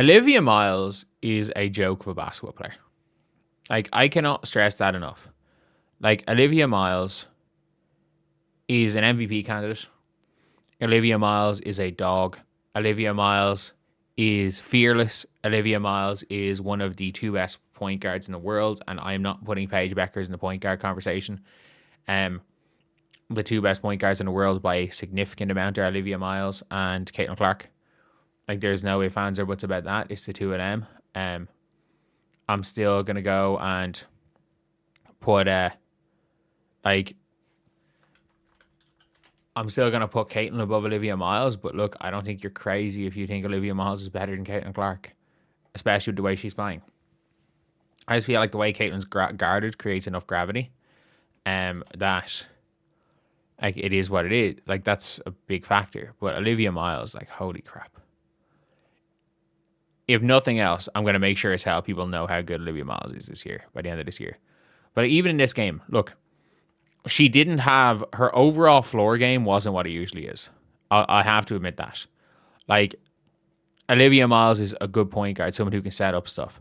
Olivia Miles is a joke of a basketball player. Like, I cannot stress that enough. Like, Olivia Miles is an MVP candidate. Olivia Miles is a dog. Olivia Miles is fearless. Olivia Miles is one of the two best point guards in the world, and I'm not putting Paige Bueckers in the point guard conversation. Um, the two best point guards in the world by a significant amount are Olivia Miles and Caitlin Clark. Like, there's no ifs, ands, or buts about that. It's the two of them. I'm still gonna go and put like I'm still gonna put Caitlin above Olivia Miles, but look, I don't think you're crazy if you think Olivia Miles is better than Caitlin Clark, especially with the way she's playing. I just feel like the way Caitlin's guarded creates enough gravity, that like it is what it is. Like, that's a big factor. But Olivia Miles, like, holy crap. If nothing else, I'm gonna make sure as hell people know how good Olivia Miles is this year by the end of this year. But even in this game, look, she didn't have her overall floor game wasn't what it usually is. I have to admit that. Like, Olivia Miles is a good point guard, someone who can set up stuff.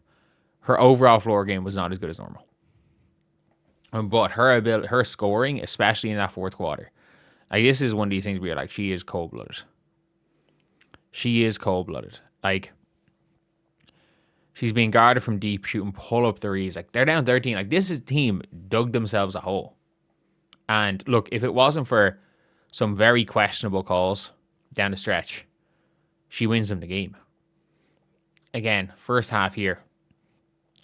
Her overall floor game was not as good as normal. But her ability, her scoring, especially in that fourth quarter, like, this is one of these things where you're like, she is cold blooded. She is cold blooded. Like, she's being guarded from deep, shooting pull up threes. Like, they're down 13. Like, this is team dug themselves a hole. And look, if it wasn't for some very questionable calls down the stretch, she wins them the game. Again, first half here,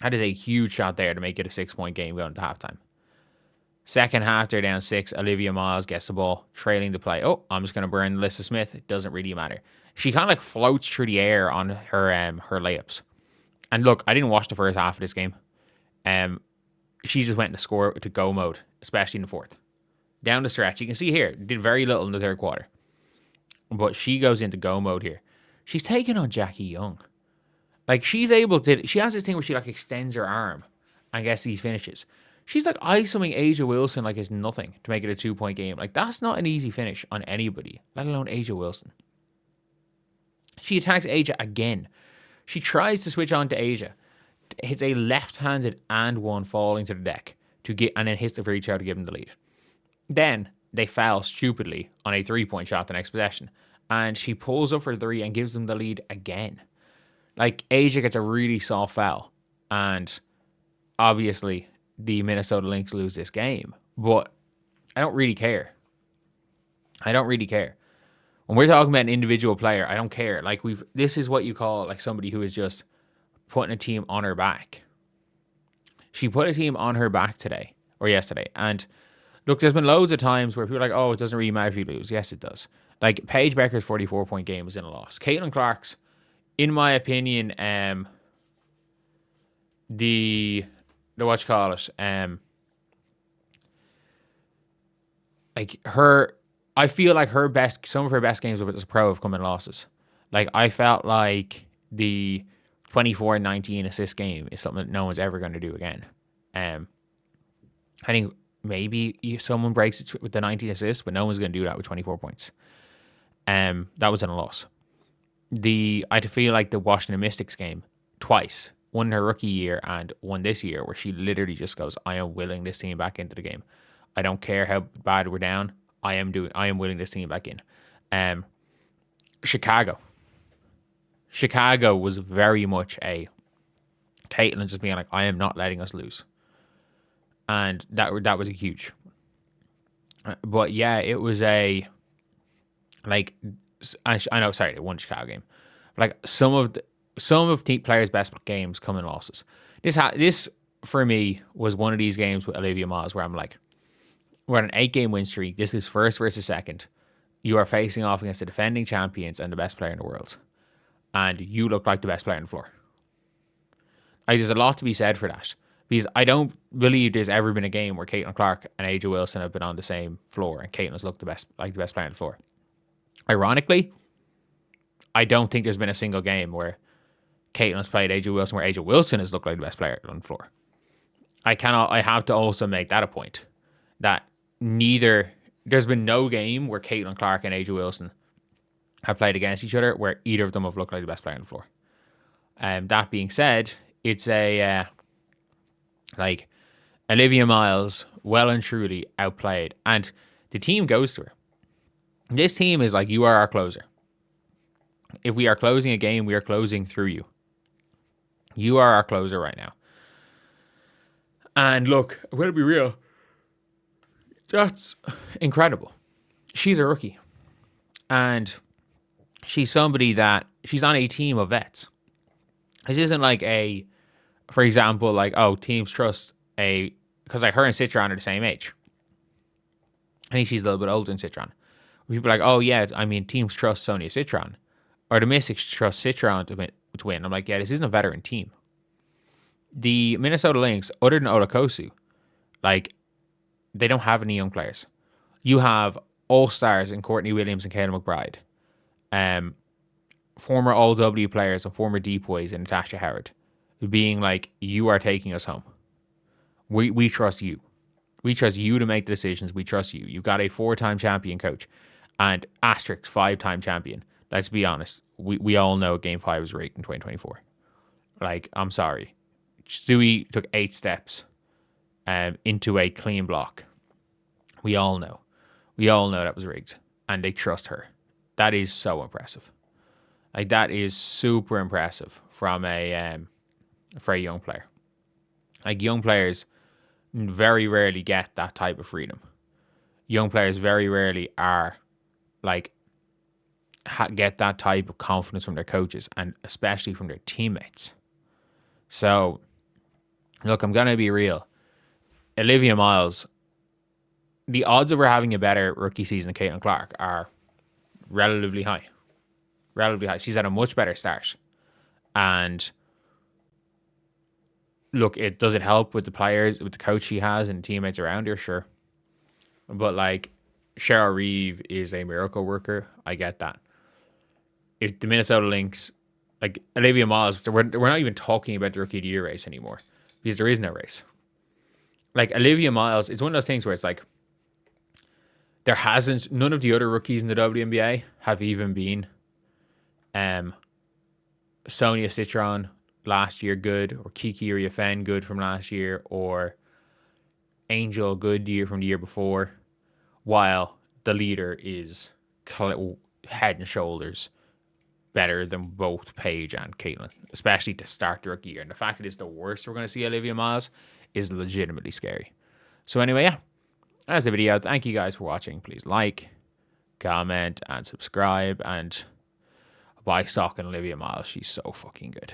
that is a huge shot there to make it a 6-point game going to halftime. Second half, they're down 6. Olivia Miles gets the ball, trailing the play. Oh, I'm just going to burn Alyssa Smith. It doesn't really matter. She kind of like floats through the air on her layups. And look, I didn't watch the first half of this game. She just went to go mode, especially in the fourth. Down the stretch, you can see here, did very little in the third quarter. But she goes into go mode here. She's taking on Jackie Young. Like, she's able to, she has this thing where she like extends her arm and gets these finishes. She's like isoming Asia Wilson like it's nothing to make it a 2-point game. Like, that's not an easy finish on anybody, let alone Asia Wilson. She attacks Asia again. She tries to switch on to Asia. Hits a left-handed and one falling to the deck and then hits the free throw to give them the lead. Then they foul stupidly on a 3-point shot the next possession. And she pulls up for 3 and gives them the lead again. Like, Asia gets a really soft foul. And obviously, the Minnesota Lynx lose this game. But I don't really care. I don't really care. When we're talking about an individual player, I don't care. Like, this is what you call like somebody who is just putting a team on her back. She put a team on her back today or yesterday. And look, there's been loads of times where people are like, oh, it doesn't really matter if you lose. Yes, it does. Like, Paige Bueckers' 44-point game was in a loss. Caitlin Clark's, in my opinion, the what you call it, like, her, I feel like some of her best games as a pro have come in losses. Like, I felt like the 24-19 assist game is something that no one's ever going to do again. I think maybe someone breaks it with the 19 assists, but no one's going to do that with 24 points. That was in a loss. I feel like the Washington Mystics game twice, one in her rookie year and one this year, where she literally just goes, I am willing this team back into the game. I don't care how bad we're down. I am willing this team back in. Chicago was very much a Caitlin just being like, I am not letting us lose. And that was a huge. But yeah, it was a, like, I know, sorry, they won the Chicago game. Like, some of team players' best games come in losses. This for me was one of these games with Olivia Miles where I'm like, we're on an 8-game win streak. This is first versus second. You are facing off against the defending champions and the best player in the world, and you look like the best player on the floor. There's a lot to be said for that, because I don't believe there's ever been a game where Caitlin Clark and Asia Wilson have been on the same floor and Caitlin's looked the best player on the floor. Ironically, I don't think there's been a single game where Caitlin's played Asia Wilson where Asia Wilson has looked like the best player on the floor. I have to also make that a point, that there's been no game where Caitlin Clark and Asia Wilson have played against each other where either of them have looked like the best player on the floor. That being said, it's like Olivia Miles well and truly outplayed, and the team goes to her. This team is like, you are our closer. If we are closing a game, we are closing through you. You are our closer right now. And look, I'm going to be real. That's incredible. She's a rookie. And she's somebody that, she's on a team of vets. This isn't like for example, like, oh, teams trust because like her and Citron are the same age. I think she's a little bit older than Citron. People are like, oh yeah, I mean, teams trust Sonia Citron. Or the Mystics trust Citron to win. I'm like, yeah, this isn't a veteran team. The Minnesota Lynx, other than Olakosu, like, they don't have any young players. You have all-stars in Courtney Williams and Kayla McBride. Former All-W players and former Depoys and Natasha Howard. Being like, you are taking us home. We trust you. We trust you to make the decisions. We trust you. You've got a 4-time champion coach and asterisk 5-time champion. Let's be honest. We all know Game 5 was rigged in 2024. Like, I'm sorry. Stewie took 8 steps into a clean block. We all know. We all know that was rigged. And they trust her. That is so impressive. Like, that is super impressive from for a young player. Like, young players very rarely get that type of freedom. Young players very rarely are like get that type of confidence from their coaches and especially from their teammates. So, look, I'm going to be real. Olivia Miles, the odds of her having a better rookie season than Caitlin Clark are relatively high. Relatively high. She's had a much better start. And look, does it help with the players, with the coach she has and teammates around her? Sure. But like, Cheryl Reeve is a miracle worker. I get that. If the Minnesota Lynx, like Olivia Miles, we're not even talking about the Rookie of the Year race anymore because there is no race. Like, Olivia Miles, it's one of those things where it's like, none of the other rookies in the WNBA have even been Sonia Citron last year good, or Kiki Riafen good from last year, or Angel good year from the year before, while the leader is head and shoulders better than both Paige and Caitlin, especially to start the rookie year. And the fact that it's the worst we're going to see Olivia Miles is legitimately scary. So anyway, yeah, that's the video. Thank you guys for watching. Please like, comment, and subscribe, and buy stock in Olivia Miles. She's so fucking good.